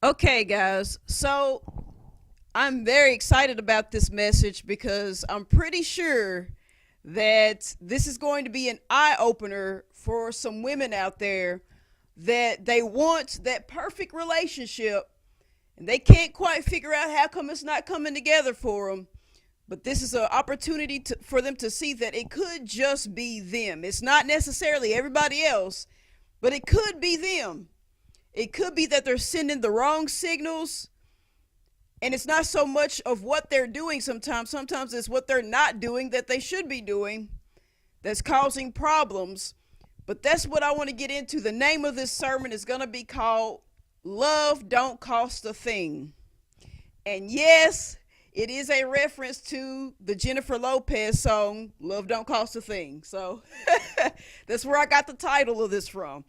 Okay, guys. So I'm very excited about this message because I'm pretty sure that this is going to be an eye opener for some women out there that they want that perfect relationship and they can't quite figure out how come it's not coming together for them. But this is an opportunity for them to see that it could just be them. It's not necessarily everybody else, but it could be them. It could be that they're sending the wrong signals, and it's not so much of what they're doing sometimes it's what they're not doing that they should be doing that's causing problems. But that's what I want to get into. The name of this sermon is going to be called Love Don't Cost a Thing. And yes, it is a reference to the Jennifer Lopez song Love Don't Cost a Thing. So that's where I got the title of this from.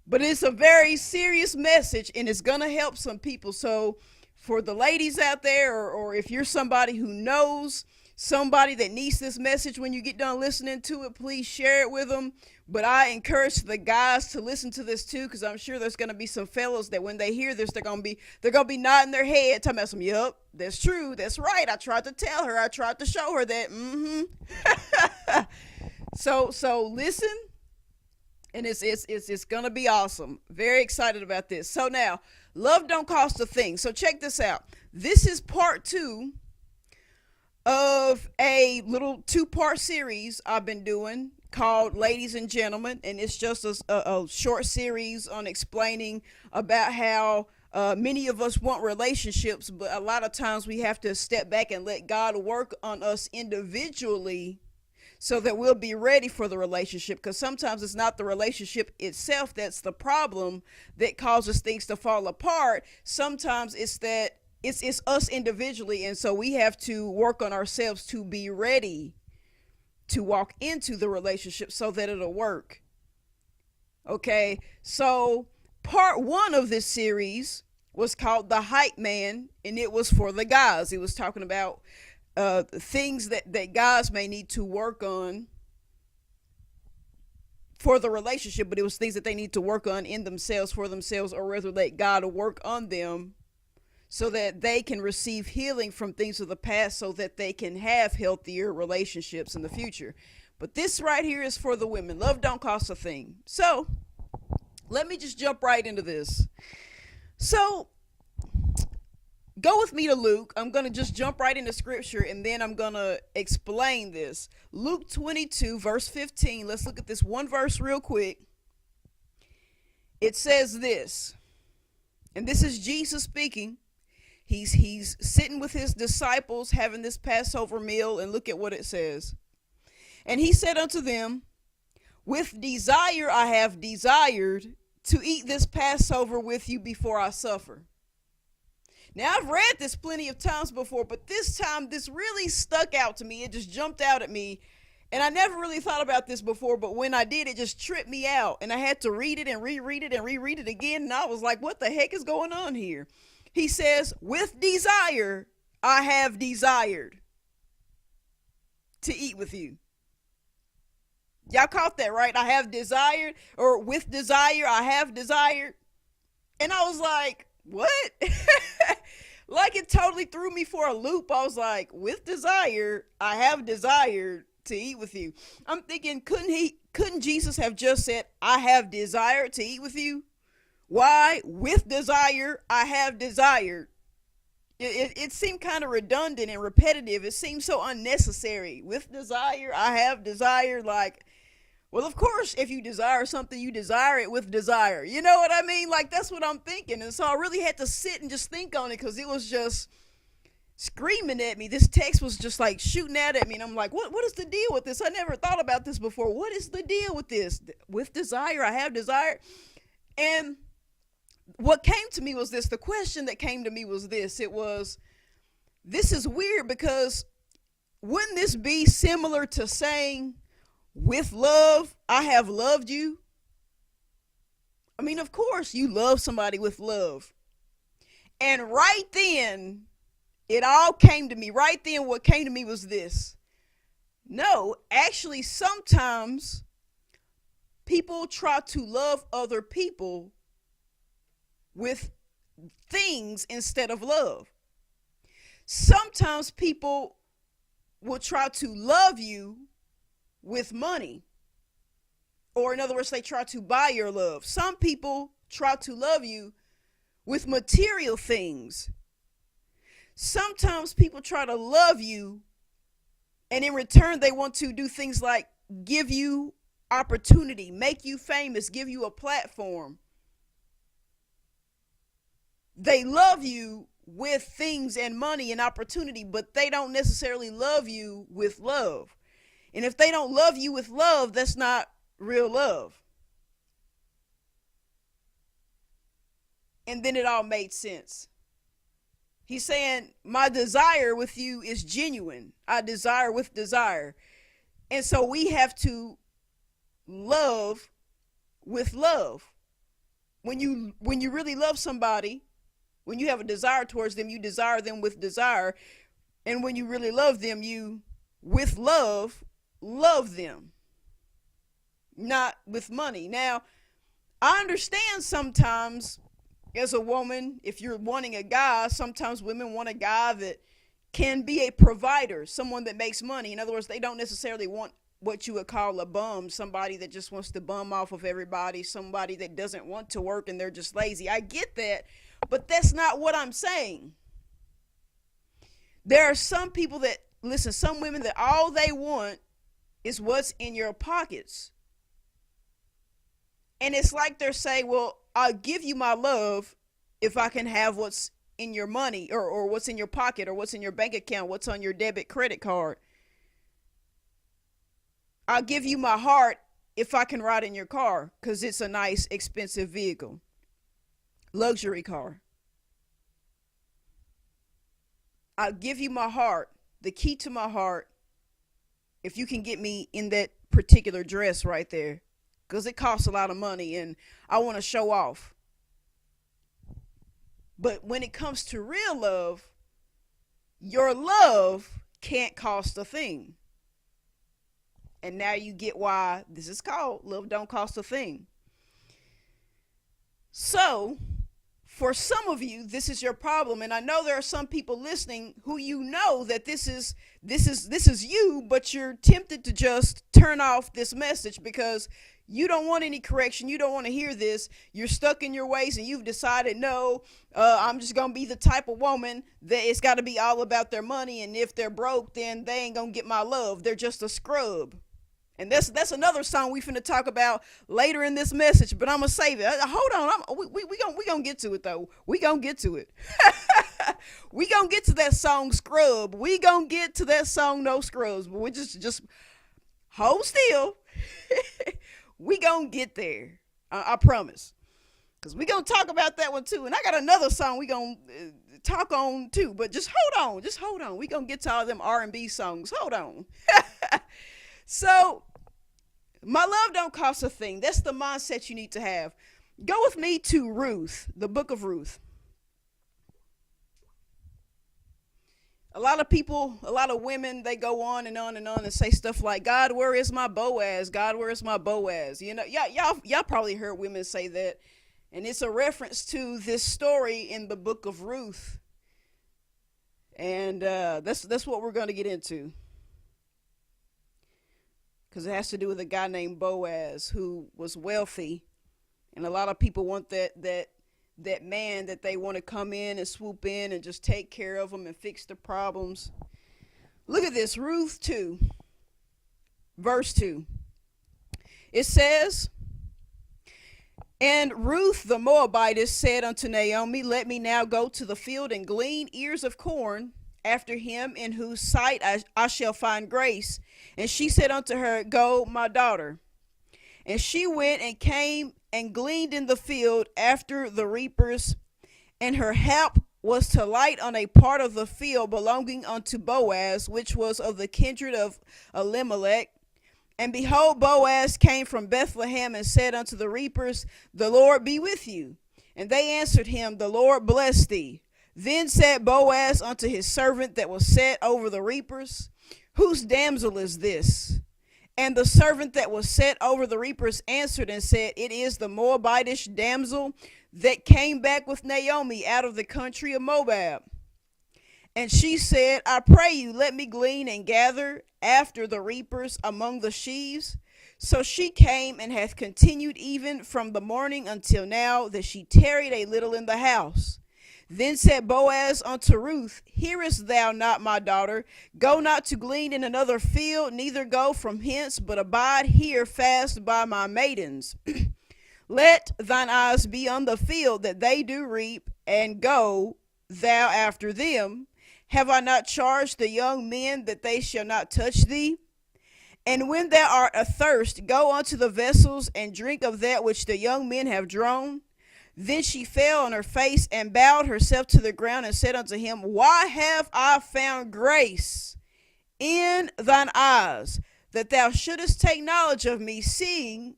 But it's a very serious message and it's going to help some people. So for the ladies out there, or if you're somebody who knows somebody that needs this message when you get done listening to it, please share it with them. But I encourage the guys to listen to this too, because I'm sure there's going to be some fellas that when they hear this, they're gonna be nodding their head, talking about some, yup, that's true, that's right. I tried to tell her, I tried to show her that. So listen, and it's gonna be awesome. Very excited about this. So now, love don't cost a thing. So check this out. This is part two of a little two-part series I've been doing called Ladies and Gentlemen, and it's just a short series on explaining about how many of us want relationships, but a lot of times we have to step back and let God work on us individually so that we'll be ready for the relationship, because sometimes it's not the relationship itself that's the problem that causes things to fall apart. Sometimes it's that it's us individually, and so we have to work on ourselves to be ready to walk into the relationship so that it'll work. Okay, so part one of this series was called The Hype Man, and it was for the guys. It was talking about things that guys may need to work on for the relationship, but it was things that they need to work on in themselves, for themselves, or rather let God work on them so that they can receive healing from things of the past so that they can have healthier relationships in the future. But this right here is for the women. Love don't cost a thing. So let me just jump right into this. So go with me to Luke. I'm going to just jump right into scripture and then I'm going to explain this. Luke 22, verse 15. Let's look at this one verse real quick. It says this, and this is Jesus speaking. He's sitting with his disciples having this Passover meal, and look at what it says. And he said unto them, with desire I have desired to eat this Passover with you before I suffer. Now, I've read this plenty of times before, but this time this really stuck out to me. It just jumped out at me. And I never really thought about this before, but when I did, it just tripped me out. And I had to read it and reread it and reread it again. And I was like, what the heck is going on here? He says, with desire, I have desired to eat with you. Y'all caught that, right? I have desired, or with desire, I have desired. And I was like, what? Like it totally threw me for a loop. I was like, with desire, I have desired to eat with you. I'm thinking, couldn't Jesus have just said, I have desired to eat with you? Why? With desire, I have desired. It seemed kind of redundant and repetitive. It seemed so unnecessary. With desire, I have desired. Like, well, of course, if you desire something, you desire it with desire. You know what I mean? Like, that's what I'm thinking. And so I really had to sit and just think on it because it was just screaming at me. This text was just like shooting out at me. And I'm like, what is the deal with this? I never thought about this before. What is the deal with this? With desire, I have desire. And what came to me was this. The question that came to me was this. It was, this is weird because wouldn't this be similar to saying, with love, I have loved you? I mean, of course, you love somebody with love. And right then, it all came to me. Right then, what came to me was this. No, actually, sometimes people try to love other people with things instead of love. Sometimes people will try to love you with money. Or in other words, they try to buy your love. Some people try to love you with material things. Sometimes people try to love you, and in return they want to do things like give you opportunity, make you famous, give you a platform. They love you with things and money and opportunity, but they don't necessarily love you with love. And if they don't love you with love, that's not real love. And then it all made sense. He's saying, my desire with you is genuine. I desire with desire. And so we have to love with love. When you really love somebody, when you have a desire towards them, you desire them with desire. And when you really love them, you, with love them. Not with money. Now, I understand sometimes as a woman, if you're wanting a guy, sometimes women want a guy that can be a provider, someone that makes money. In other words, they don't necessarily want what you would call a bum, somebody that just wants to bum off of everybody, somebody that doesn't want to work and they're just lazy. I get that, but that's not what I'm saying. There are some people that, listen, some women that all they want is what's in your pockets. And it's like they're saying, well, I'll give you my love if I can have what's in your money or what's in your pocket or what's in your bank account, what's on your debit credit card. I'll give you my heart if I can ride in your car because it's a nice, expensive vehicle. Luxury car. I'll give you my heart, the key to my heart, if you can get me in that particular dress right there. Because it costs a lot of money and I want to show off. But when it comes to real love, your love can't cost a thing. And now you get why this is called Love Don't Cost a Thing. So, for some of you, this is your problem. And I know there are some people listening who you know that this is you, but you're tempted to just turn off this message because you don't want any correction. You don't want to hear this. You're stuck in your ways and you've decided, no, I'm just going to be the type of woman that it's got to be all about their money. And if they're broke, then they ain't going to get my love. They're just a scrub. And that's another song we finna talk about later in this message, but I'm going to save it. Hold on. We gonna get to it, though. We going to get to it. We going to get to that song, Scrub. We going to get to that song, No Scrubs. But we just hold still. We gonna get there. I promise. Because we gonna talk about that one too. And I got another song we gonna talk on too. But just hold on. We gonna get to all them R&B songs. Hold on. So, my love don't cost a thing. That's the mindset you need to have. Go with me to Ruth, the book of Ruth. A lot of people, a lot of women, they go on and on and on and say stuff like, God, where is my Boaz? God, where is my Boaz? You know, y'all probably heard women say that. And it's a reference to this story in the book of Ruth. And that's what we're going to get into. Because it has to do with a guy named Boaz who was wealthy. And a lot of people want that man that they want to come in and swoop in and just take care of them and fix the problems. Look at this, Ruth 2, verse 2. It says, and Ruth the Moabitess said unto Naomi, let me now go to the field and glean ears of corn after him in whose sight I shall find grace. And she said unto her, go, my daughter. And she went and came and gleaned in the field after the reapers, and her hap was to light on a part of the field belonging unto Boaz, which was of the kindred of Elimelech. And behold, Boaz came from Bethlehem and said unto the reapers, the Lord be with you. And they answered him, the Lord bless thee. Then said Boaz unto his servant that was set over the reapers, whose damsel is this? And the servant that was set over the reapers answered and said, it is the Moabitish damsel that came back with Naomi out of the country of Moab. And she said, I pray you, let me glean and gather after the reapers among the sheaves. So she came and hath continued even from the morning until now, that she tarried a little in the house. Then said Boaz unto Ruth, hearest thou not, my daughter? Go not to glean in another field, neither go from hence, but abide here fast by my maidens. Let thine eyes be on the field that they do reap, and go thou after them. Have I not charged the young men that they shall not touch thee? And when thou art athirst, go unto the vessels, and drink of that which the young men have drawn. Then she fell on her face, and bowed herself to the ground, and said unto him, Why have I found grace in thine eyes, that thou shouldest take knowledge of me, seeing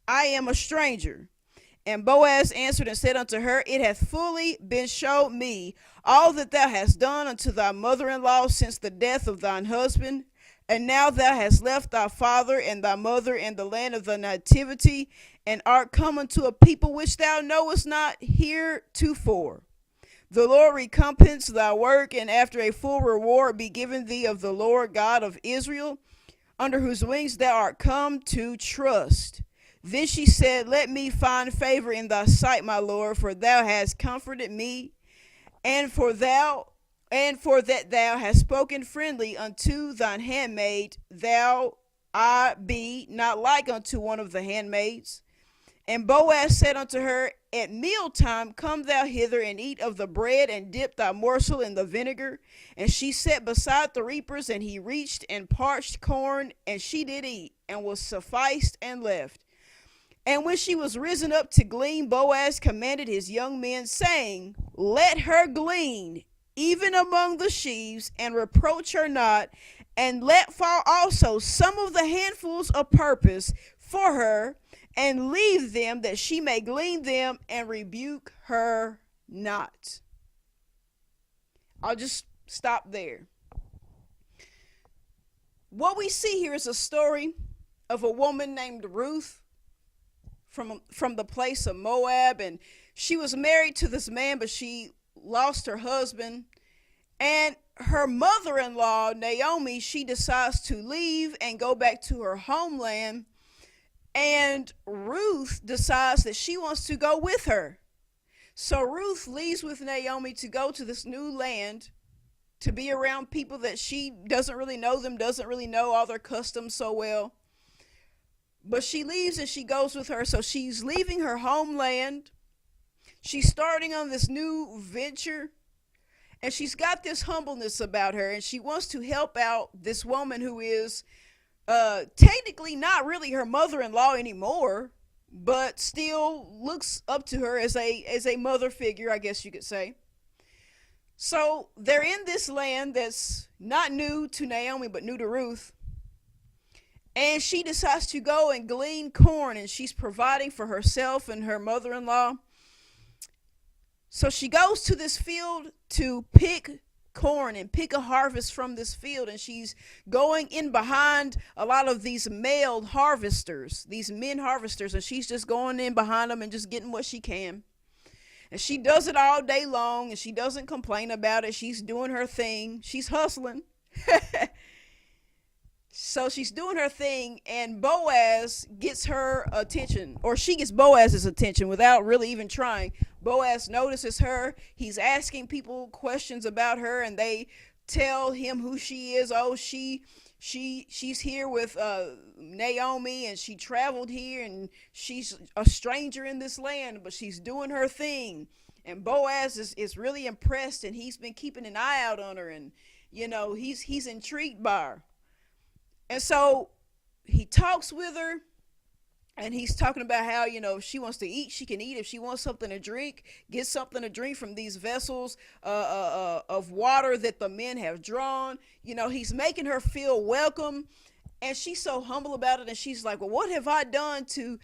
I am a stranger? And Boaz answered and said unto her, It hath fully been showed me all that thou hast done unto thy mother-in-law since the death of thine husband. And now thou hast left thy father and thy mother and the land of the nativity, and art come unto a people which thou knowest not heretofore. The Lord recompense thy work, and after a full reward be given thee of the Lord God of Israel, under whose wings thou art come to trust. Then she said, Let me find favor in thy sight, my Lord, for thou hast comforted me, and for that thou hast spoken friendly unto thine handmaid, thou I be not like unto one of the handmaids. And Boaz said unto her, At mealtime come thou hither, and eat of the bread, and dip thy morsel in the vinegar. And she sat beside the reapers, and he reached and parched corn, and she did eat, and was sufficed, and left. And when she was risen up to glean, Boaz commanded his young men, saying, Let her glean, even among the sheaves, and reproach her not, and let fall also some of the handfuls of purpose for her, and leave them, that she may glean them, and rebuke her not. I'll just stop there. What we see here is a story of a woman named Ruth from the place of Moab, and she was married to this man, but she lost her husband. And her mother-in-law, Naomi, she decides to leave and go back to her homeland. And Ruth decides that she wants to go with her. So Ruth leaves with Naomi to go to this new land, to be around people that she doesn't really know them, doesn't really know all their customs so well. But she leaves and she goes with her. So she's leaving her homeland. She's starting on this new venture. And she's got this humbleness about her. And she wants to help out this woman who is technically not really her mother-in-law anymore, but still looks up to her as a mother figure, I guess you could say. So they're in this land that's not new to Naomi, but new to Ruth. And she decides to go and glean corn, and she's providing for herself and her mother-in-law. So she goes to this field to pick corn and pick a harvest from this field, and she's going in behind a lot of these male harvesters, these men harvesters, and she's just going in behind them and just getting what she can. And she does it all day long, and she doesn't complain about it. She's doing her thing. She's hustling. So she's doing her thing, and Boaz gets her attention, or she gets Boaz's attention without really even trying. Boaz notices her. He's asking people questions about her, and they tell him who she is. Oh, she's here with Naomi, and she traveled here, and she's a stranger in this land, but she's doing her thing. And Boaz is really impressed, and he's been keeping an eye out on her, and he's intrigued by her. And so he talks with her, and he's talking about how, if she wants to eat, she can eat. If she wants something to drink, get something to drink from these vessels of water that the men have drawn. He's making her feel welcome. And she's so humble about it. And she's like, well, what have I done to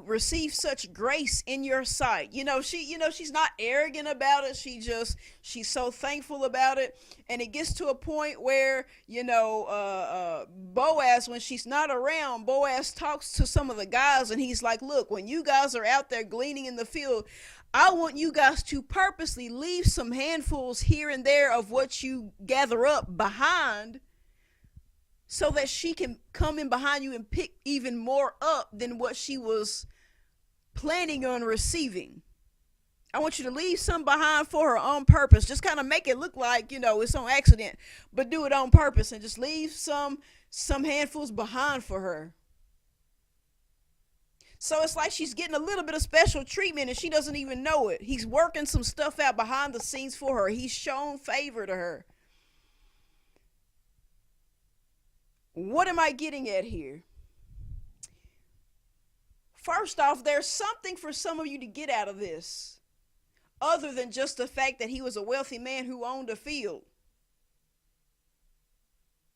receive such grace in your sight? She's not arrogant about it. She's so thankful about it. And it gets to a point where, Boaz, when she's not around, Boaz talks to some of the guys, and he's like, look, when you guys are out there gleaning in the field, I want you guys to purposely leave some handfuls here and there of what you gather up behind, so that she can come in behind you and pick even more up than what she was planning on receiving. I want you to leave some behind for her on purpose. Just kind of make it look like, it's on accident, but do it on purpose and just leave some handfuls behind for her. So it's like she's getting a little bit of special treatment and she doesn't even know it. He's working some stuff out behind the scenes for her. He's shown favor to her. What am I getting at here? First off, there's something for some of you to get out of this, other than just the fact that he was a wealthy man who owned a field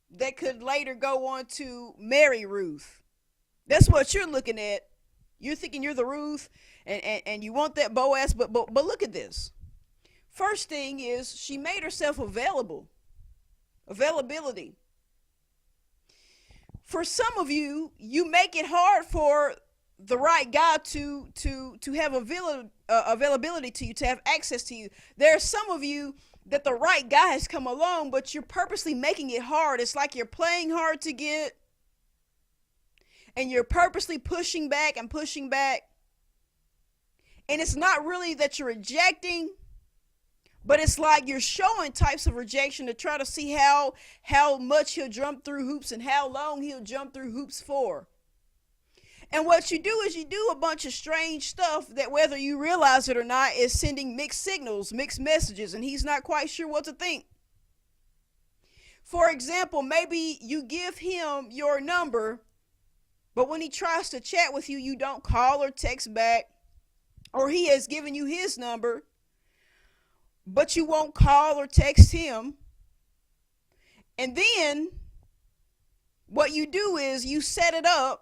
that could later go on to marry Ruth. That's what you're looking at. You're thinking you're the Ruth and you want that Boaz, but look at this. First thing is she made herself available. Availability. For some of you, you make it hard for the right guy to have availability to you, to have access to you. There are some of you that the right guy has come along, but you're purposely making it hard. It's like you're playing hard to get, and you're purposely pushing back and pushing back. And it's not really that you're rejecting, but it's like you're showing types of rejection to try to see how much he'll jump through hoops and how long he'll jump through hoops for. And what you do is you do a bunch of strange stuff that, whether you realize it or not, is sending mixed signals, mixed messages, and he's not quite sure what to think. For example, maybe you give him your number, but when he tries to chat with you, you don't call or text back. Or he has given you his number, but you won't call or text him. And then what you do is you set it up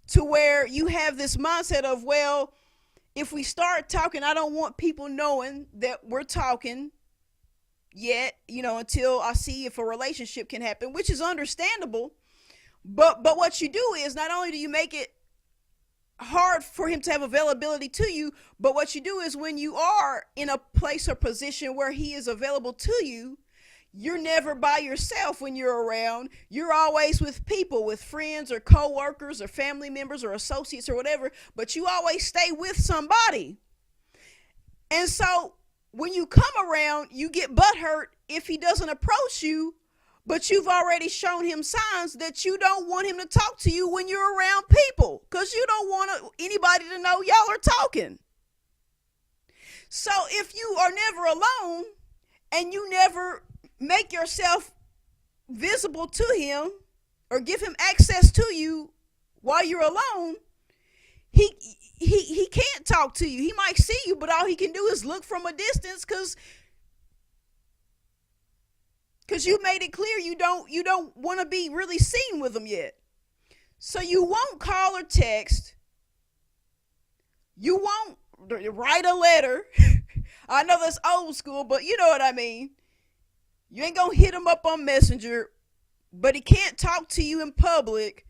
to where you have this mindset of, well, if we start talking, I don't want people knowing that we're talking yet, until I see if a relationship can happen, which is understandable. But what you do is, not only do you make it hard for him to have availability to you, but what you do is, when you are in a place or position where he is available to you, you're never by yourself when you're around. You're always with people, with friends or co-workers or family members or associates or whatever, but you always stay with somebody. And so when you come around, you get butthurt if he doesn't approach you, but you've already shown him signs that you don't want him to talk to you when you're around people, because you don't want anybody to know y'all are talking. So if you are never alone and you never make yourself visible to him or give him access to you while you're alone, he can't talk to you. He might see you, but all he can do is look from a distance, because you made it clear you don't want to be really seen with him yet. So you won't call or text. You won't write a letter. I know that's old school, but you know what I mean. You ain't gonna hit him up on Messenger, but he can't talk to you in public.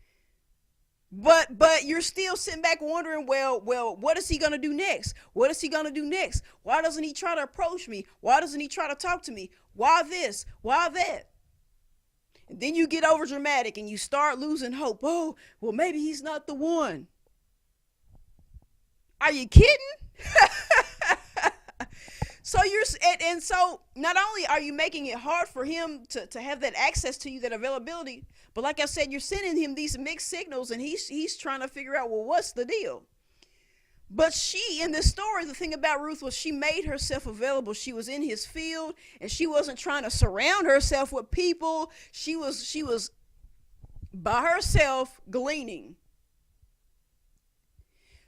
But you're still sitting back wondering, well, what is he gonna do next? What is he gonna do next? Why doesn't he try to approach me? Why doesn't he try to talk to me? Why this? Why that? And then you get over dramatic and you start losing hope. Oh, well, maybe he's not the one. Are you kidding? So so not only are you making it hard for him to have that access to you, that availability, but like I said, you're sending him these mixed signals, and he's trying to figure out, well, what's the deal? But she, in this story, the thing about Ruth was she made herself available. She was in his field, and she wasn't trying to surround herself with people. She was by herself gleaning.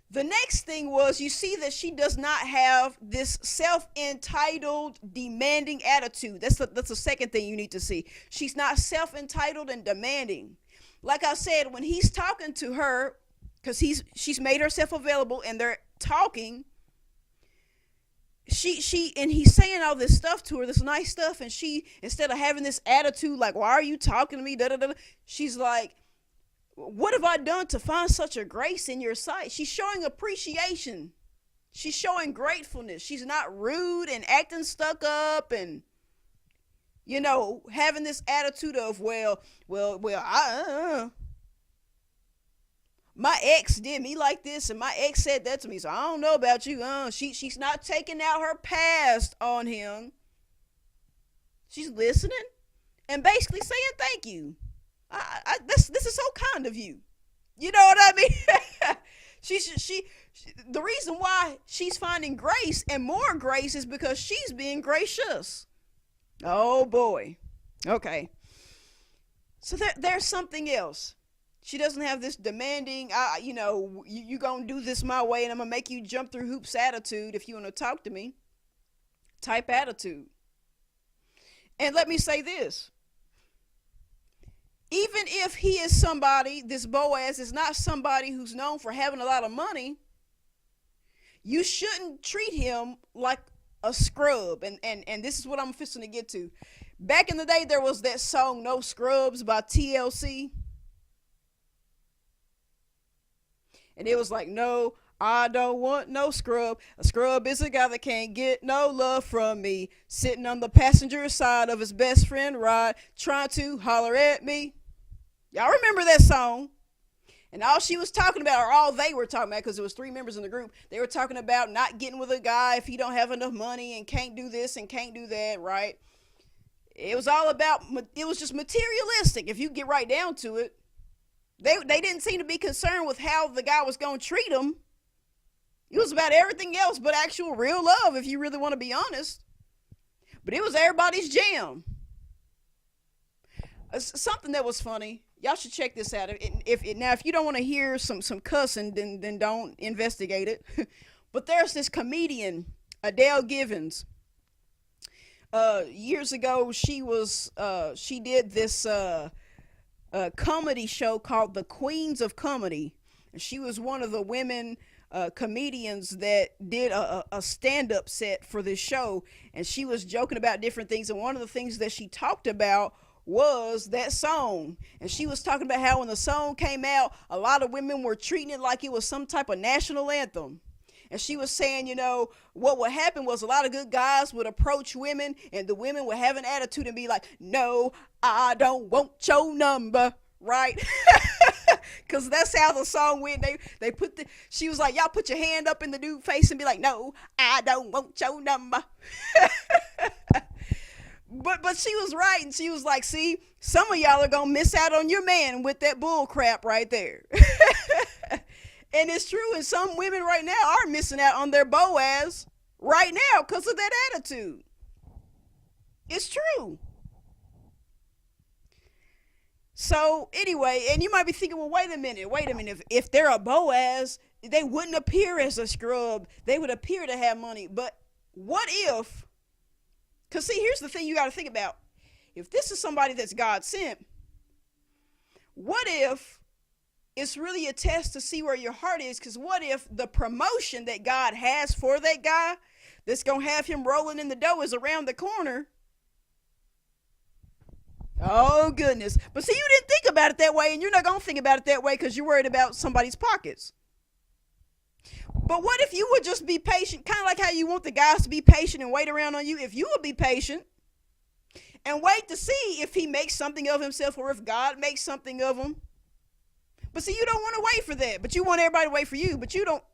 The next thing was, you see that she does not have this self-entitled, demanding attitude. That's the second thing you need to see. She's not self-entitled and demanding. Like I said, when he's talking to her, because she's made herself available and they're talking, and he's saying all this stuff to her, this nice stuff, and she, instead of having this attitude like, why are you talking to me, da da da, she's like, what have I done to find such a grace in your sight? She's showing appreciation. She's showing gratefulness. She's not rude and acting stuck up and, having this attitude of, my ex did me like this and my ex said that to me, so I don't know about you. She's not taking out her past on him. She's listening and basically saying thank you. This is so kind of you. You know what I mean? The reason why she's finding grace and more grace is because she's being gracious. Oh boy. Okay. So there's something else. She doesn't have this demanding, you gonna do this my way and I'm gonna make you jump through hoops attitude if you want to talk to me type attitude. And let me say this. Even if he is somebody, this Boaz is not somebody who's known for having a lot of money, you shouldn't treat him like a scrub. And this is what I'm fixing to get to. Back in the day, there was that song, No Scrubs by TLC. And it was like, no, I don't want no scrub. A scrub is a guy that can't get no love from me. Sitting on the passenger side of his best friend ride, trying to holler at me. Y'all remember that song? And all she was talking about, or all they were talking about, because it was 3 members in the group, they were talking about not getting with a guy if he don't have enough money and can't do this and can't do that, right? It was all about, it was just materialistic. If you get right down to it, they didn't seem to be concerned with how the guy was going to treat them. It was about everything else but actual real love, if you really want to be honest. But it was everybody's jam. Something that was funny. Y'all should check this out. If you don't want to hear some cussing, then don't investigate it. But there's this comedian, Adele Givens. Years ago, she did this comedy show called The Queens of Comedy. And she was one of the women comedians that did a stand-up set for this show. And she was joking about different things. And one of the things that she talked about was that song. And she was talking about how when the song came out, a lot of women were treating it like it was some type of national anthem. And she was saying, what would happen was a lot of good guys would approach women and the women would have an attitude and be like, no, I don't want your number, right? Because that's how the song went. She was like, y'all put your hand up in the dude's face and be like, no, I don't want your number. But she was right, and she was like, see, some of y'all are going to miss out on your man with that bull crap right there. And it's true, and some women right now are missing out on their Boaz right now because of that attitude. It's true. So anyway, and you might be thinking, well, wait a minute. If they're a Boaz, they wouldn't appear as a scrub. They would appear to have money. But what if, because see, here's the thing you got to think about. If this is somebody that's God sent, what if it's really a test to see where your heart is? Because what if the promotion that God has for that guy that's going to have him rolling in the dough is around the corner? Oh, goodness. But see, you didn't think about it that way, and you're not going to think about it that way because you're worried about somebody's pockets. But what if you would just be patient, kind of like how you want the guys to be patient and wait around on you? If you would be patient and wait to see if he makes something of himself or if God makes something of him. But see, you don't want to wait for that. But you want everybody to wait for you. But you don't.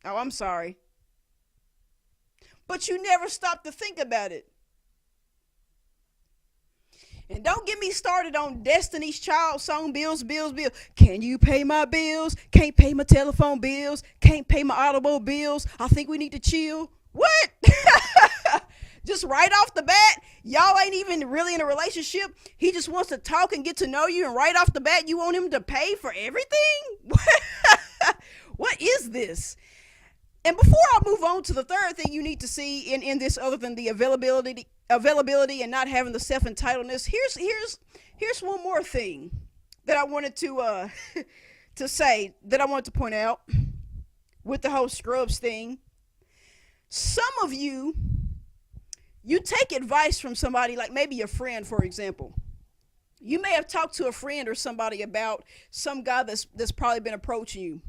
Oh, I'm sorry. But you never stop to think about it. And don't get me started on Destiny's Child song, bills. Can you pay my bills? Can't pay my telephone bills. Can't pay my automobile bills. I think we need to chill. What? Just right off the bat, y'all ain't even really in a relationship. He just wants to talk and get to know you. And right off the bat, you want him to pay for everything? What is this? And before I move on to the third thing you need to see in this, other than the availability and not having the self-entitledness, here's one more thing that I wanted to say, that I wanted to point out with the whole scrubs thing. Some of you take advice from somebody, like maybe a friend, for example. You may have talked to a friend or somebody about some guy that's probably been approaching you.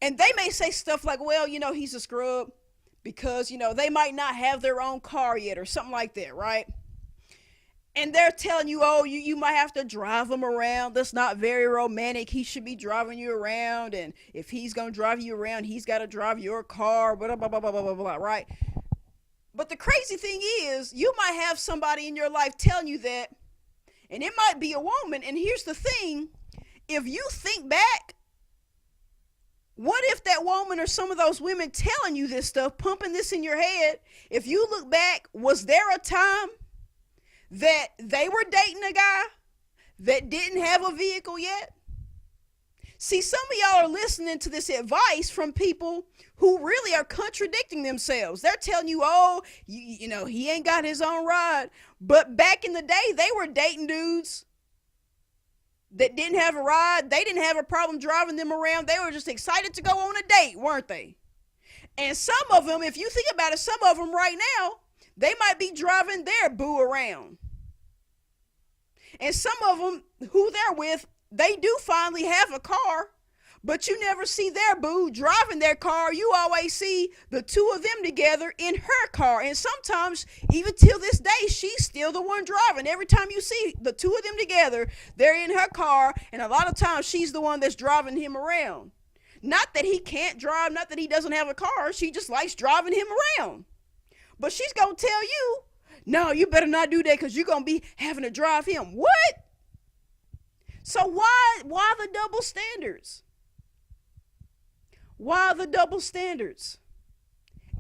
And they may say stuff like, well, he's a scrub because, they might not have their own car yet or something like that, right? And they're telling you, oh, you might have to drive him around. That's not very romantic. He should be driving you around. And if he's going to drive you around, he's got to drive your car, blah, blah, blah, blah, blah, blah, blah, right? But the crazy thing is, you might have somebody in your life telling you that, and it might be a woman. And here's the thing. If you think back, what if that woman or some of those women telling you this stuff, pumping this in your head, if you look back, was there a time that they were dating a guy that didn't have a vehicle yet? See, some of y'all are listening to this advice from people who really are contradicting themselves. They're telling you, oh, he ain't got his own ride. But back in the day, they were dating dudes that didn't have a ride. They didn't have a problem driving them around. They were just excited to go on a date, weren't they? And some of them, if you think about it, some of them right now, they might be driving their boo around. And some of them who they're with, they do finally have a car, but you never see their boo driving their car. You always see the two of them together in her car. And sometimes, even till this day, she's still the one driving. Every time you see the two of them together, they're in her car. And a lot of times, she's the one that's driving him around. Not that he can't drive, not that he doesn't have a car. She just likes driving him around. But she's going to tell you, no, you better not do that because you're going to be having to drive him. What? So why the double standards? Why the double standards?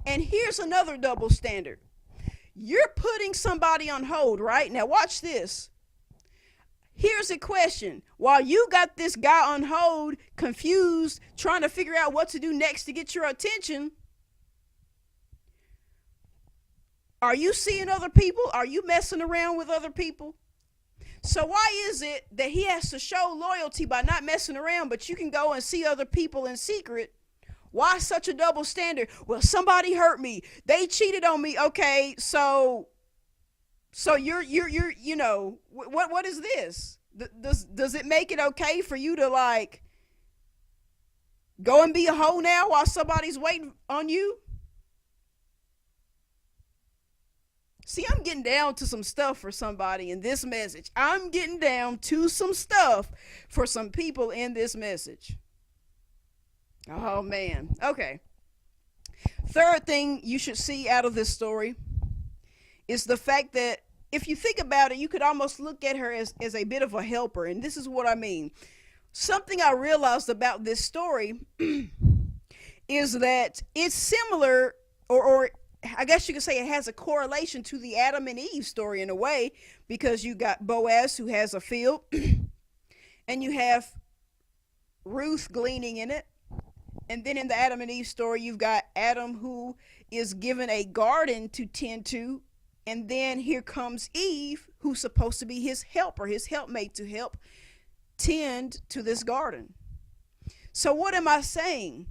And here's another double standard. You're putting somebody on hold, right? Now watch this. Here's a question. While you got this guy on hold, confused, trying to figure out what to do next to get your attention, are you seeing other people? Are you messing around with other people? So why is it that he has to show loyalty by not messing around, but you can go and see other people in secret? Why such a double standard? Well, somebody hurt me. They cheated on me. Okay, so you're what is this? Does it make it okay for you to like go and be a hoe now while somebody's waiting on you? See, I'm getting down to some stuff for somebody in this message. I'm getting down to some stuff for some people in this message. Oh, man. Okay. Third thing you should see out of this story is the fact that if you think about it, you could almost look at her as a bit of a helper. And this is what I mean. Something I realized about this story is that it's similar or I guess you could say it has a correlation to the Adam and Eve story in a way, because you got Boaz who has a field and you have Ruth gleaning in it. And then in the Adam and Eve story, you've got Adam who is given a garden to tend to. And then here comes Eve, who's supposed to be his helper, his helpmate to help tend to this garden. So what am I saying?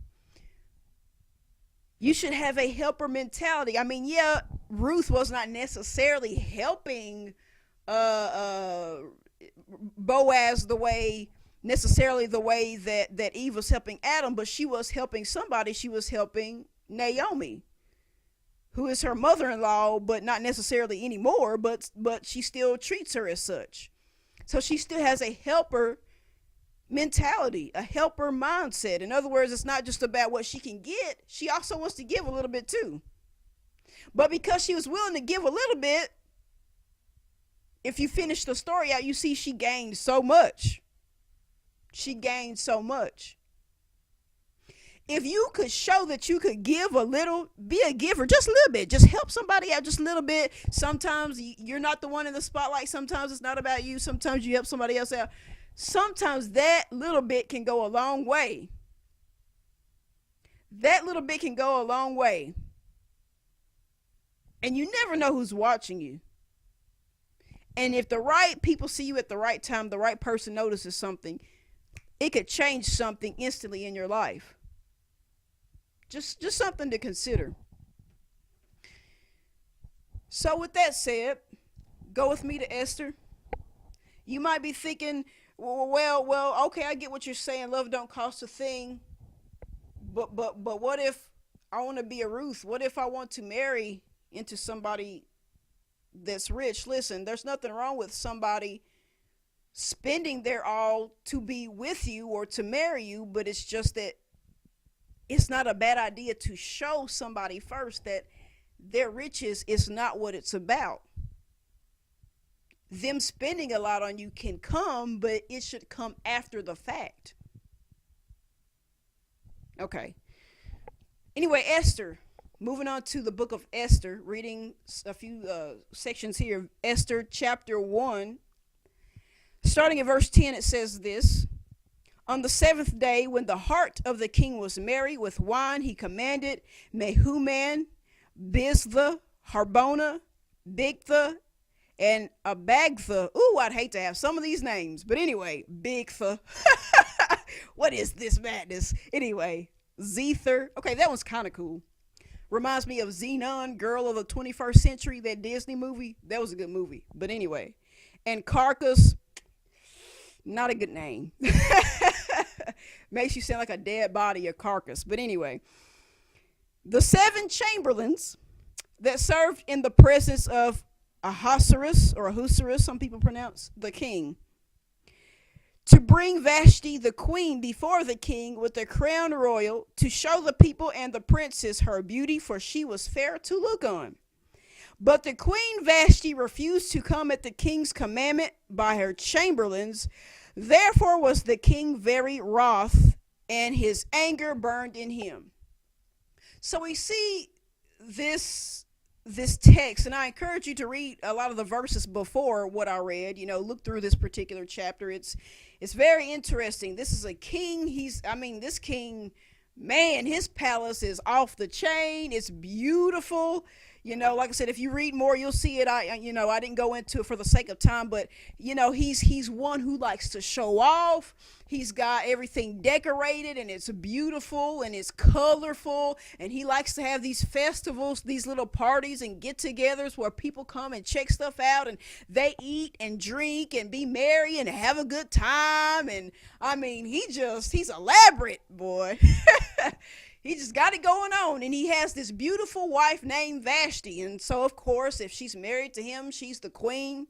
You should have a helper mentality. I mean, yeah, Ruth was not necessarily helping Boaz the way that Eve was helping Adam, but she was helping somebody. She was helping Naomi, who is her mother-in-law, but not necessarily anymore, but she still treats her as such. So she still has a helper mentality, a helper mindset. In other words, it's not just about what she can get. She also wants to give a little bit too. But because she was willing to give a little bit, if you finish the story out, you see she gained so much. She gained so much. If you could show that you could give a little, be a giver, just a little bit, just help somebody out just a little bit. Sometimes you're not the one in the spotlight. Sometimes it's not about you. Sometimes you help somebody else out. Sometimes that little bit can go a long way. That little bit can go a long way. And you never know who's watching you. And if the right people see you at the right time, the right person notices something, it could change something instantly in your life. Just something to consider. So with that said, go with me to Esther. You might be thinking, well, okay, I get what you're saying. Love don't cost a thing. But what if I want to be a Ruth? What if I want to marry into somebody that's rich? Listen, there's nothing wrong with somebody spending their all to be with you or to marry you, but it's just that it's not a bad idea to show somebody first that their riches is not what it's about. Them spending a lot on you can come, but it should come after the fact. Okay. Anyway, Esther. Moving on to the book of Esther, reading a few sections here. Esther chapter 1. Starting at verse 10, it says this. On the 7th day, when the heart of the king was merry with wine, he commanded Mehuman, Biztha, Harbona, Bigtha, and Abagtha. Ooh, I'd hate to have some of these names. But anyway, Bigtha. What is this madness? Anyway, Zether. Okay, that one's kind of cool. Reminds me of Xenon, Girl of the 21st Century, that Disney movie. That was a good movie. But anyway. And Carcass, not a good name. Makes you sound like a dead body, a carcass. But anyway. The 7 chamberlains that served in the presence of Ahasuerus, or Ahasuerus, some people pronounce, the king, to bring Vashti the queen before the king with the crown royal, to show the people and the princes her beauty, for she was fair to look on. But the queen Vashti refused to come at the king's commandment by her chamberlains. Therefore was the king very wroth, and his anger burned in him. So we see this text, and I encourage you to read a lot of the verses before what I read. Look through this particular chapter. It's very interesting. This is a king. This king, man, his palace is off the chain. It's beautiful. Like I said, if you read more, you'll see it. I didn't go into it for the sake of time, but he's one who likes to show off. He's got everything decorated, and it's beautiful, and it's colorful, and he likes to have these festivals, these little parties and get-togethers where people come and check stuff out, and they eat and drink and be merry and have a good time. And he's elaborate, boy. He just got it going on, and he has this beautiful wife named Vashti. And so, of course, if she's married to him, she's the queen.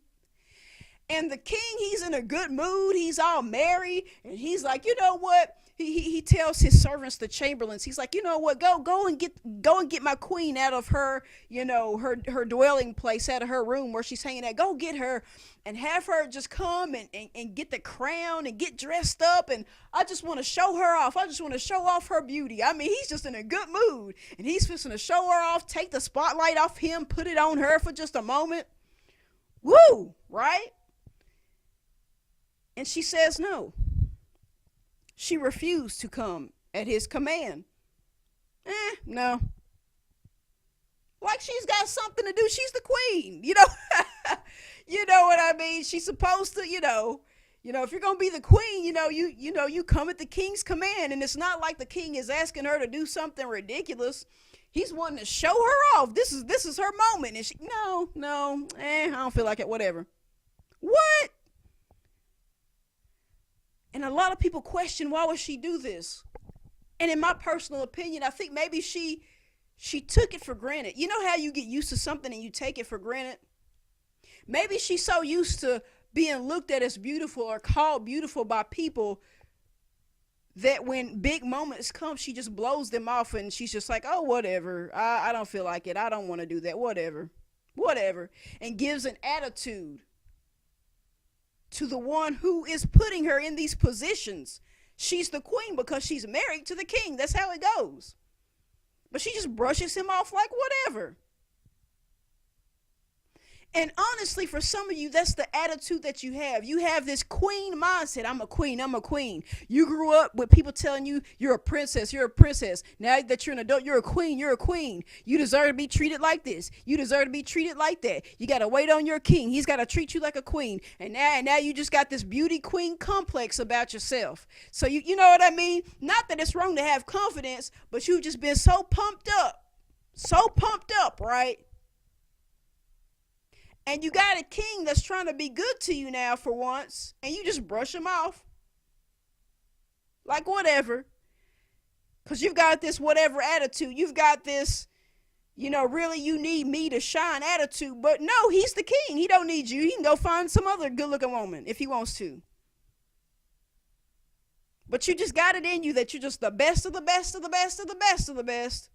And the king, he's in a good mood. He's all merry, and he's like, you know what? He tells his servants, the chamberlains, he's like, you know what? Go and get my queen out of her, her dwelling place, out of her room where she's hanging at. Go get her and have her just come and get the crown and get dressed up. And I just want to show her off. I just want to show off her beauty. He's just in a good mood, and he's fixing to show her off, take the spotlight off him, put it on her for just a moment. Woo, right? And she says no. She refused to come at his command. No. Like she's got something to do. She's the queen, You know what I mean? She's supposed to, if you're going to be the queen, you come at the king's command. And it's not like the king is asking her to do something ridiculous. He's wanting to show her off. This is her moment. And she, no, I don't feel like it, whatever. What? And a lot of people question, why would she do this? And in my personal opinion, I think maybe she took it for granted. You know how you get used to something and you take it for granted? Maybe she's so used to being looked at as beautiful or called beautiful by people that when big moments come, she just blows them off, and she's just like, oh, whatever. I don't feel like it. I don't want to do that. Whatever. And gives an attitude to the one who is putting her in these positions. She's the queen because she's married to the king. That's how it goes. But she just brushes him off like whatever. And honestly, for some of you, that's the attitude that you have. You have this queen mindset. I'm a queen. You grew up with people telling you you're a princess. Now that you're an adult, you're a queen. You deserve to be treated like this. You deserve to be treated like that. You got to wait on your king. He's got to treat you like a queen. And now you just got this beauty queen complex about yourself. So you know what I mean? Not that it's wrong to have confidence, but you've just been so pumped up, right? And you got a king that's trying to be good to you now for once, and you just brush him off. Like whatever. Because you've got this whatever attitude. You've got this, really you need me to shine attitude. But no, he's the king. He don't need you. He can go find some other good looking woman if he wants to. But you just got it in you that you're just the best of the best of the best of the best of the best.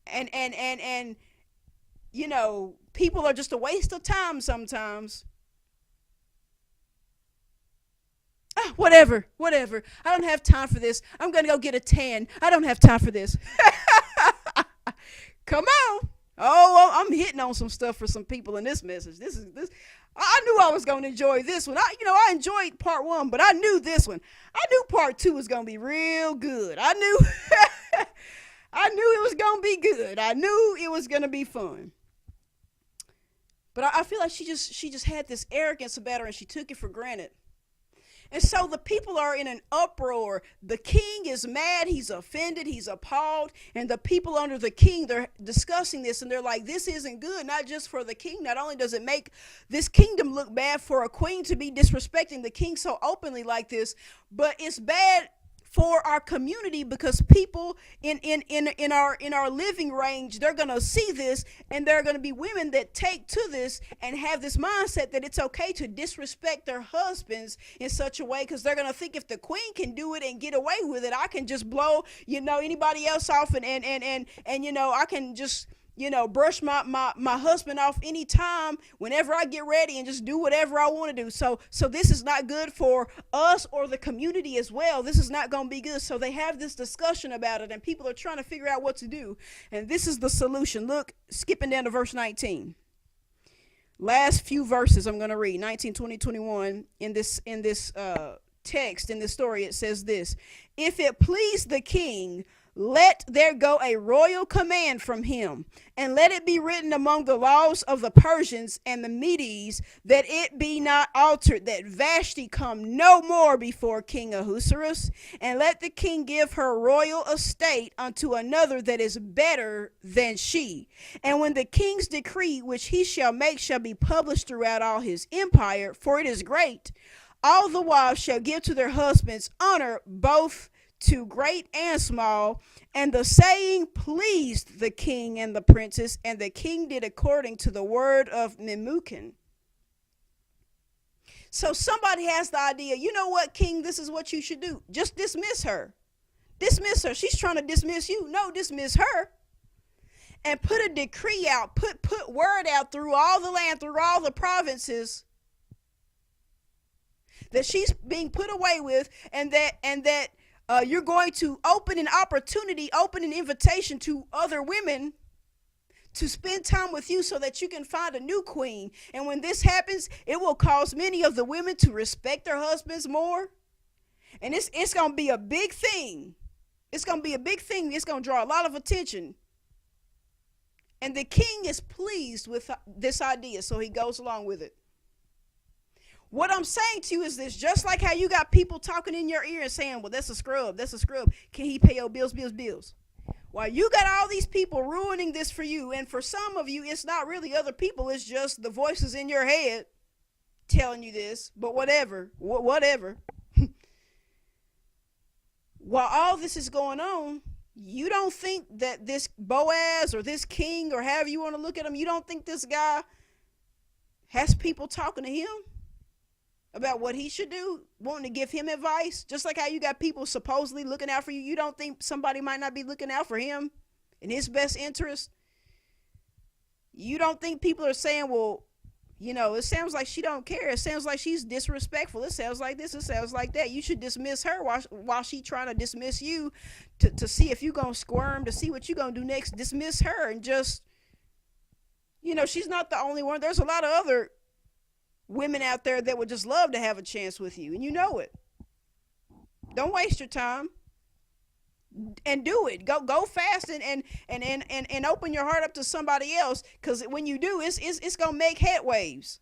And people are just a waste of time sometimes. Whatever. I don't have time for this. I'm going to go get a tan. I don't have time for this. Come on. Oh, well, I'm hitting on some stuff for some people in this message. This. I knew I was going to enjoy this one. I enjoyed part 1, but I knew this one. I knew part 2 was going to be real good. I knew it was going to be good. I knew it was going to be fun. But I feel like she just had this arrogance about her, and she took it for granted. And so the people are in an uproar. The king is mad. He's offended. He's appalled. And the people under the king, they're discussing this, and they're like, this isn't good, not just for the king. Not only does it make this kingdom look bad for a queen to be disrespecting the king so openly like this, but it's bad for our community, because people in our living range, they're going to see this, and there are going to be women that take to this and have this mindset that it's okay to disrespect their husbands in such a way, because they're going to think if the queen can do it and get away with it, I can just blow anybody else off, and I can just brush my husband off anytime, whenever I get ready, and just do whatever I want to do. So this is not good for us or the community as well. This is not going to be good. So they have this discussion about it, and people are trying to figure out what to do. And this is the solution. Look, skipping down to verse 19. Last few verses I'm going to read, 19, 20, 21. In this text, in this story, it says this: if it please the king, let there go a royal command from him, and let it be written among the laws of the Persians and the Medes, that it be not altered, that Vashti come no more before King Ahasuerus, and let the king give her royal estate unto another that is better than she. And when the king's decree which he shall make shall be published throughout all his empire, for it is great, all the wives shall give to their husbands honor, both to great and small. And the saying pleased the king and the princess, and the king did according to the word of Memucan. So somebody has the idea, you know what, king, this is what you should do. Just dismiss her. Dismiss her. She's trying to dismiss you. No, dismiss her. And put a decree out, put word out through all the land, through all the provinces, that she's being put away with, and that you're going to open an opportunity, open an invitation to other women to spend time with you, so that you can find a new queen. And when this happens, it will cause many of the women to respect their husbands more. And it's going to be a big thing. It's going to be a big thing. It's going to draw a lot of attention. And the king is pleased with this idea, so he goes along with it. What I'm saying to you is this: just like how you got people talking in your ear and saying, well, that's a scrub. Can he pay your bills? While you got all these people ruining this for you, and for some of you, it's not really other people. It's just the voices in your head telling you this, but whatever. While all this is going on, you don't think that this Boaz or this king, or however you want to look at him, you don't think this guy has people talking to him about what he should do, wanting to give him advice? Just like how you got people supposedly looking out for you, you don't think somebody might not be looking out for him in his best interest? You don't think people are saying, well, it sounds like she don't care. It sounds like she's disrespectful. It sounds like this. It sounds like that. You should dismiss her while she trying to dismiss you, to see if you going to squirm, to see what you going to do next. Dismiss her, and just, she's not the only one. There's a lot of other women out there that would just love to have a chance with you, and you know it. Don't waste your time, and do it. Go fast and open your heart up to somebody else, because when you do, it's gonna make headwaves.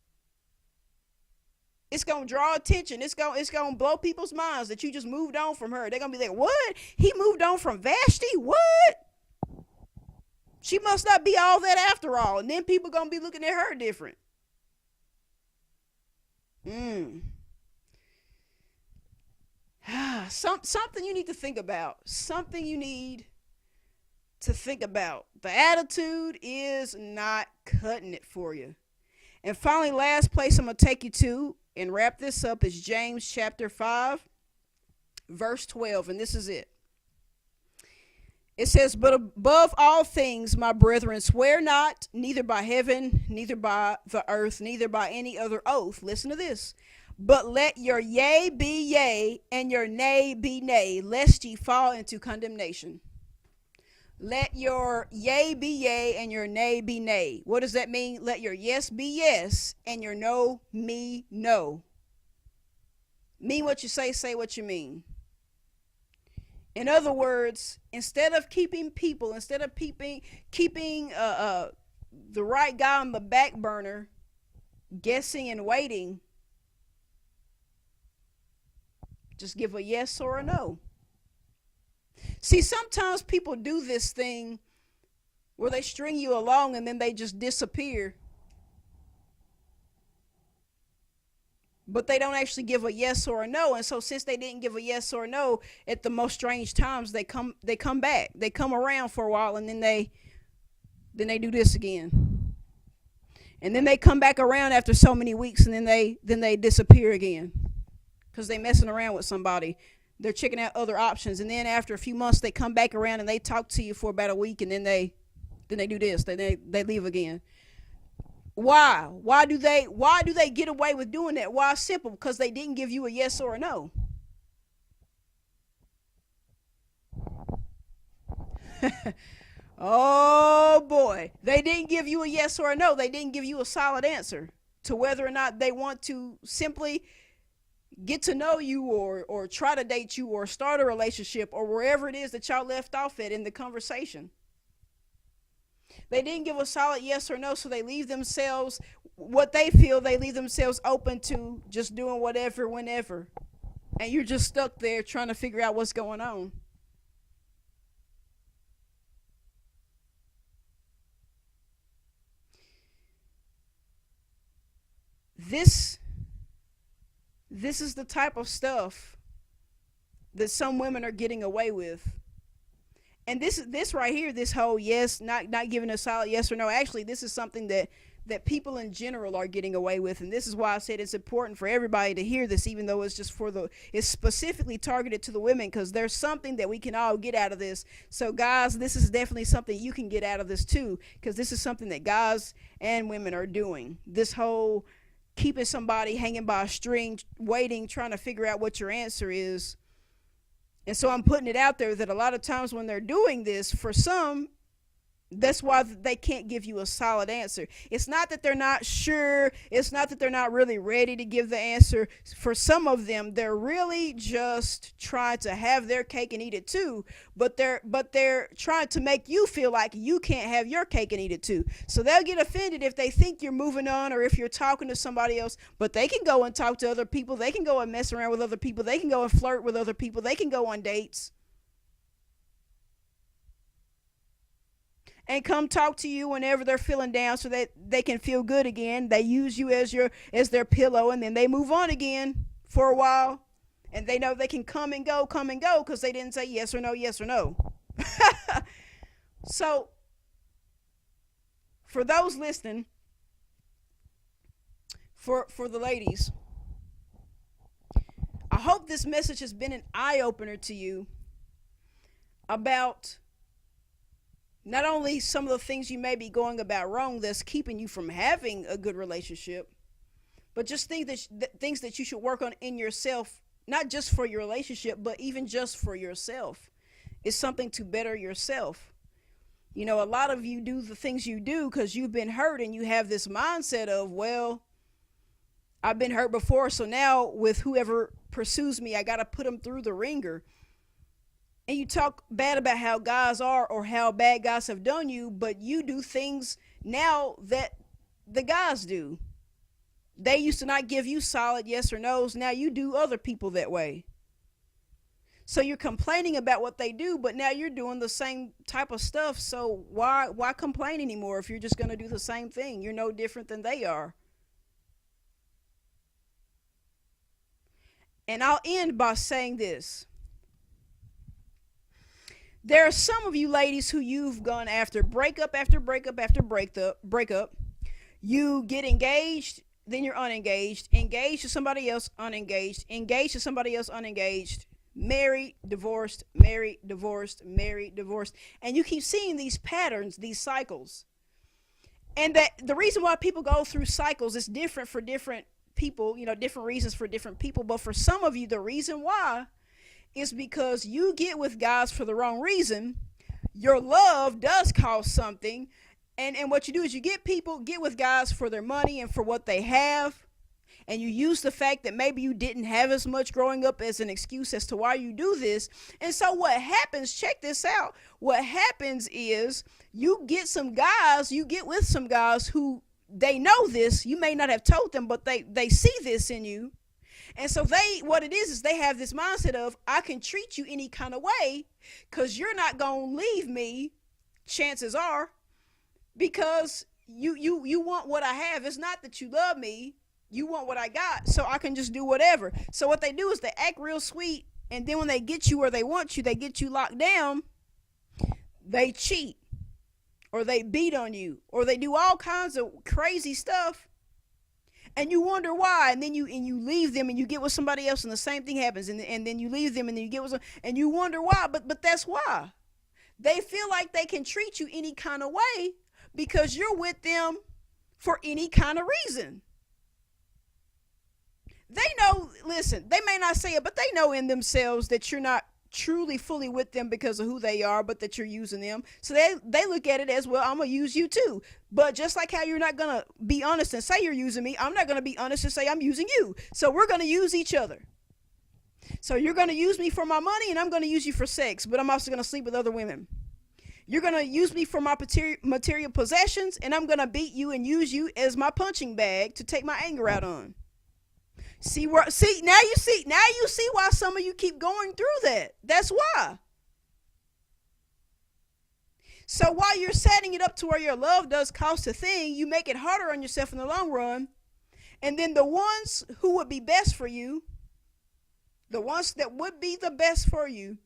It's gonna draw attention. It's gonna blow people's minds that you just moved on from her. They're gonna be like, what? He moved on from Vashti? What? She must not be all that after all. And then people gonna be looking at her different. Something you need to think about. Something you need to think about. The attitude is not cutting it for you. And finally, last place I'm going to take you to and wrap this up is James chapter 5, verse 12. And this is it. It says, but above all things, my brethren, swear not, neither by heaven, neither by the earth, neither by any other oath. Listen to this. But let your yea be yea, and your nay be nay, lest ye fall into condemnation. Let your yea be yea, and your nay be nay. What does that mean? Let your yes be yes, and your no me no. Mean what you say what you mean. In other words, instead of keeping the right guy on the back burner, guessing and waiting, just give a yes or a no. See, sometimes people do this thing where they string you along and then they just disappear. But they don't actually give a yes or a no. And so since they didn't give a yes or a no at the most strange times, they come back. They come around for a while, and then they do this again. And then they come back around after so many weeks, and then they disappear again. Because they messing around with somebody. They're checking out other options. And then after a few months, they come back around and they talk to you for about a week, and then they do this. They leave again. Why? Why do they get away with doing that? Why? Simple. Because they didn't give you a yes or a no. Oh boy. They didn't give you a yes or a no. They didn't give you a solid answer to whether or not they want to simply get to know you or try to date you or start a relationship or wherever it is that y'all left off at in the conversation. They didn't give a solid yes or no, so they leave themselves open to just doing whatever, whenever. And you're just stuck there trying to figure out what's going on. This is the type of stuff that some women are getting away with. And this right here, this whole yes, not giving a solid yes or no, actually this is something that people in general are getting away with. And this is why I said it's important for everybody to hear this, even though it's specifically targeted to the women, because there's something that we can all get out of this. So guys, this is definitely something you can get out of this too, because this is something that guys and women are doing. This whole keeping somebody hanging by a string, waiting, trying to figure out what your answer is. And so I'm putting it out there that a lot of times when they're doing this, for some, that's why they can't give you a solid answer. It's not that they're not sure. It's not that they're not really ready to give the answer. For some of them, they're really just trying to have their cake and eat it too. But they're trying to make you feel like you can't have your cake and eat it too. So they'll get offended if they think you're moving on or if you're talking to somebody else. But they can go and talk to other people. They can go and mess around with other people. They can go and flirt with other people. They can go on dates. And come talk to you whenever they're feeling down so that they can feel good again. They use you as their pillow, and then they move on again for a while. And they know they can come and go because they didn't say yes or no, yes or no. So, for those listening, for the ladies, I hope this message has been an eye-opener to you about not only some of the things you may be going about wrong that's keeping you from having a good relationship, but just things that you should work on in yourself, not just for your relationship, but even just for yourself. It's something to better yourself. You know, a lot of you do the things you do because you've been hurt, and you have this mindset of, well, I've been hurt before, so now with whoever pursues me, I got to put them through the ringer. And you talk bad about how guys are or how bad guys have done you, but you do things now that the guys do. They used to not give you solid yes or no's. Now you do other people that way. So you're complaining about what they do, but now you're doing the same type of stuff. So why complain anymore if you're just going to do the same thing? You're no different than they are. And I'll end by saying this. There are some of you ladies who you've gone after breakup after breakup after breakup. You get engaged, then you're unengaged, engaged to somebody else, unengaged, engaged to somebody else, unengaged, married, divorced, married, divorced, married, divorced. And you keep seeing these patterns, these cycles. And that the reason why people go through cycles is different for different people, different reasons for different people. But for some of you, the reason why is because you get with guys for the wrong reason. Your love does cost something. And what you do is you get with guys for their money and for what they have. And you use the fact that maybe you didn't have as much growing up as an excuse as to why you do this. And so what happens, check this out. What happens is you get with some guys who they know this. You may not have told them, but they see this in you. And so what it is they have this mindset of, I can treat you any kind of way because you're not going to leave me, chances are, because you want what I have. It's not that you love me. You want what I got, so I can just do whatever. So what they do is they act real sweet, and then when they get you where they want you, they get you locked down, they cheat, or they beat on you, or they do all kinds of crazy stuff. And you wonder why, and then you leave them and you get with somebody else and the same thing happens, and then you leave them and then you get with and you wonder why, but that's why. They feel like they can treat you any kind of way because you're with them for any kind of reason. They know, listen, they may not say it, but they know in themselves that you're not truly fully with them because of who they are, but that you're using them. So they look at it as, well, I'm going to use you too. But just like how you're not going to be honest and say you're using me, I'm not going to be honest and say I'm using you. So we're going to use each other. So you're going to use me for my money and I'm going to use you for sex, but I'm also going to sleep with other women. You're going to use me for my material possessions and I'm going to beat you and use you as my punching bag to take my anger out on. Now you see why some of you keep going through that. That's why. So while you're setting it up to where your love does cost a thing, you make it harder on yourself in the long run. And then the ones who would be best for you, the ones that would be the best for you,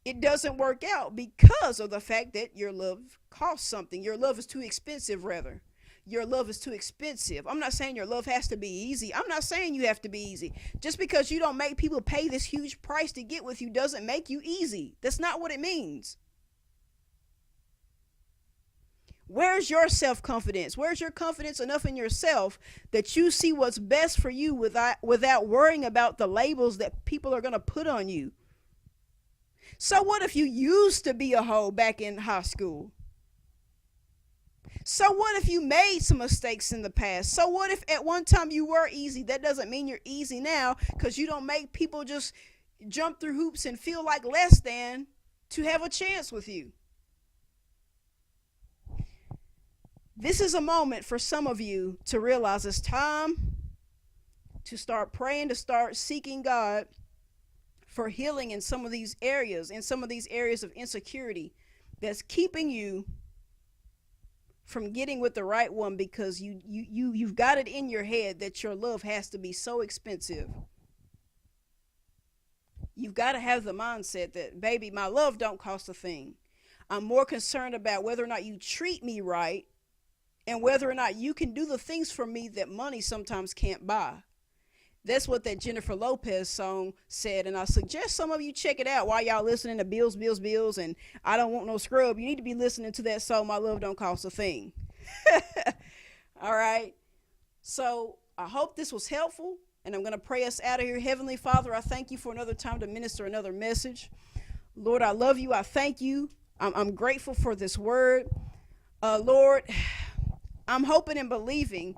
it doesn't work out because of the fact that your love costs something. Your love is too expensive, rather. Your love is too expensive. I'm not saying your love has to be easy. I'm not saying you have to be easy. Just because you don't make people pay this huge price to get with you doesn't make you easy. That's not what it means. Where's your self-confidence? Where's your confidence enough in yourself that you see what's best for you without worrying about the labels that people are going to put on you? So what if you used to be a hoe back in high school? So what if you made some mistakes in the past? So what if at one time you were easy? That doesn't mean you're easy now because you don't make people just jump through hoops and feel like less than to have a chance with you. This is a moment for some of you to realize it's time to start praying, to start seeking God for healing in some of these areas of insecurity that's keeping you from getting with the right one, because you've got it in your head that your love has to be so expensive. You've got to have the mindset that, baby, my love don't cost a thing. I'm more concerned about whether or not you treat me right and whether or not you can do the things for me that money sometimes can't buy. That's what that Jennifer Lopez song said, and I suggest some of you check it out while y'all listening to Bills, Bills, Bills, and I Don't Want No Scrub. You need to be listening to that song, My Love Don't Cost a Thing. All right? So I hope this was helpful, and I'm going to pray us out of here. Heavenly Father, I thank you for another time to minister another message. Lord, I love you. I thank you. I'm grateful for this word. Lord, I'm hoping and believing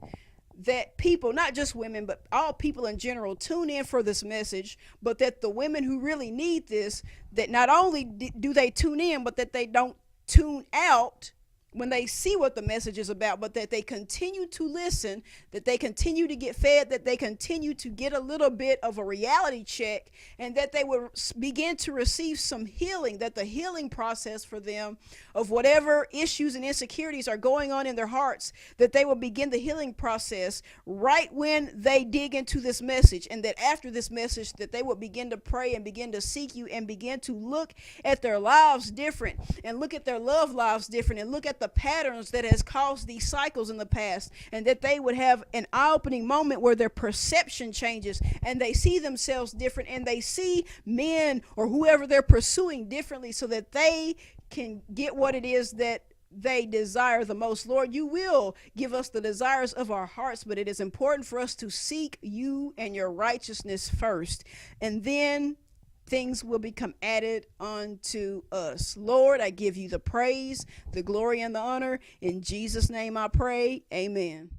that people, not just women, but all people in general, tune in for this message, but that the women who really need this, that not only do they tune in, but that they don't tune out when they see what the message is about, but that they continue to listen, that they continue to get fed, that they continue to get a little bit of a reality check, and that they would begin to receive some healing, that the healing process for them of whatever issues and insecurities are going on in their hearts, that they will begin the healing process right when they dig into this message, and that after this message that they will begin to pray and begin to seek you and begin to look at their lives different and look at their love lives different and look at the patterns that has caused these cycles in the past, and that they would have an eye-opening moment where their perception changes and they see themselves different and they see men or whoever they're pursuing differently, so that they can get what it is that they desire the most. Lord, you will give us the desires of our hearts, but it is important for us to seek you and your righteousness first, and then things will become added unto us. Lord, I give you the praise, the glory, and the honor. In Jesus' name I pray. Amen.